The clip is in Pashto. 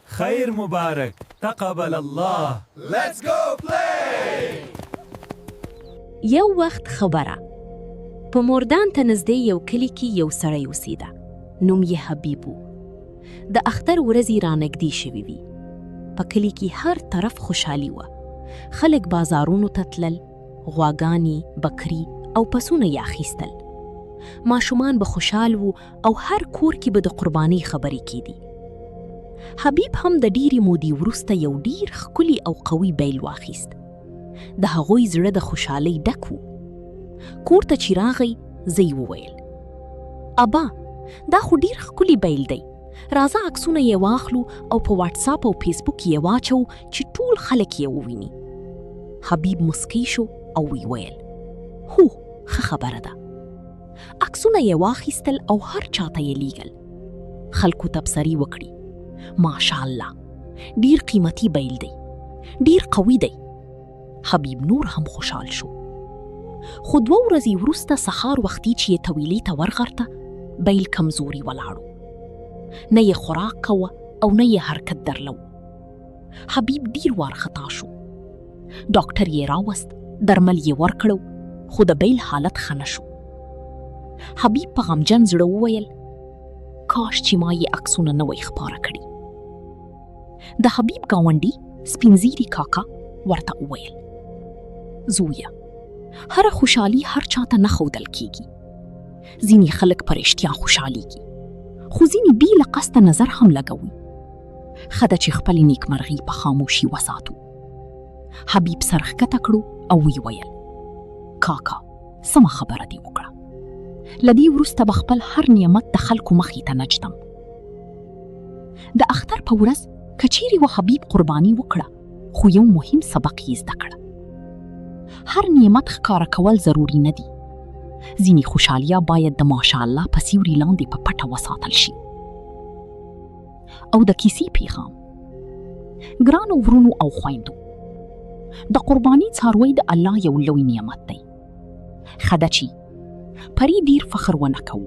خير مبارك. تقبل الله. Let's go play! یو وخت خبره په موردان ته نږدې یو کلی کې یو سړی اوسېده. نوم یې حبیب و. د اختر ورځې رانږدې شوې وې. په کلي کې هر طرف خوشحالي وه. خلک بازارونو ته تلل، غواګانې، بکري او پسونه یې اخیستل. ماشومان به خوشحال وو او هر کور کې به د قربانۍ خبرې کېدې. حبیب هم د ډېرې مودې وروسته یو ډېر ښکلي او قوي بیل واخیست. د هغوی زړه د خوشحالۍ ډک و. کور ته چې راغی، زه یې وویل: ابا، دا خو ډېر ښکلي بیل دی. راځه عکسونه یې واخلو او په واټساپ او فیسبوک یې واچو چې ټول خلک یې وویني. حبیب مسکی شو او ویل: هو، ښه خبره ده. عکسونه یې واخیستل او هر چاته یې لیږل. خلکو تبصرې وکړي: ماشاءالله، ډېر قیمتي بیل دی، ډېر قوي دی. حبیب نور هم خوشحال شو. خو 2 ورځې وروسته سهار وختي چې یې طویلې ته ورغرته، بیل کمزوري ولاړو. نه یې خوراک کوه او نه یې حرکت درلو. حبیب ډېر وارخطا شو. ډاکټر یې راوست، درمل یې ورکړو، خو د بیل حالت ښه نه شو. حبیب په غمجن زړه وویل: کاش چې ما یې عکسونه نه وای خپاره کړي. د حبیب ګاونډي سپینزیري کاکا ورته وویل: زویه، هره خوشحالي هر چاته نه ښودل کیږي. ځینې خلک په رښتیا خوشحالیږي، خو ځینې بې له قصده نظر هم لګوي. ښه ده چې خپلې نیکمرغي په خاموشي وساتو. حبیب سر ښکته کړو او ویل: کاکا، سمه خبره دې وکړه. له دې وروسته به خپل هر نعمت د خلکو مخې ته نجدم. د اختر په ورځ که چیرې و حبیب قرباني وکړه، خو یو مهم سبق یې زده کړه: هر نعمت ښکاره کول ضروري نه دي. ځینې خوشحالیا باید د ماشاءالله په سیوري لاندې په پټه وساتل شي. او د کیسې پیغام: ګرانو ورونو او خویندو، د قرباني څاروی د الله یو لوی نعمت دی. ښه ده چې پرې ډېر فخر ونه کوو،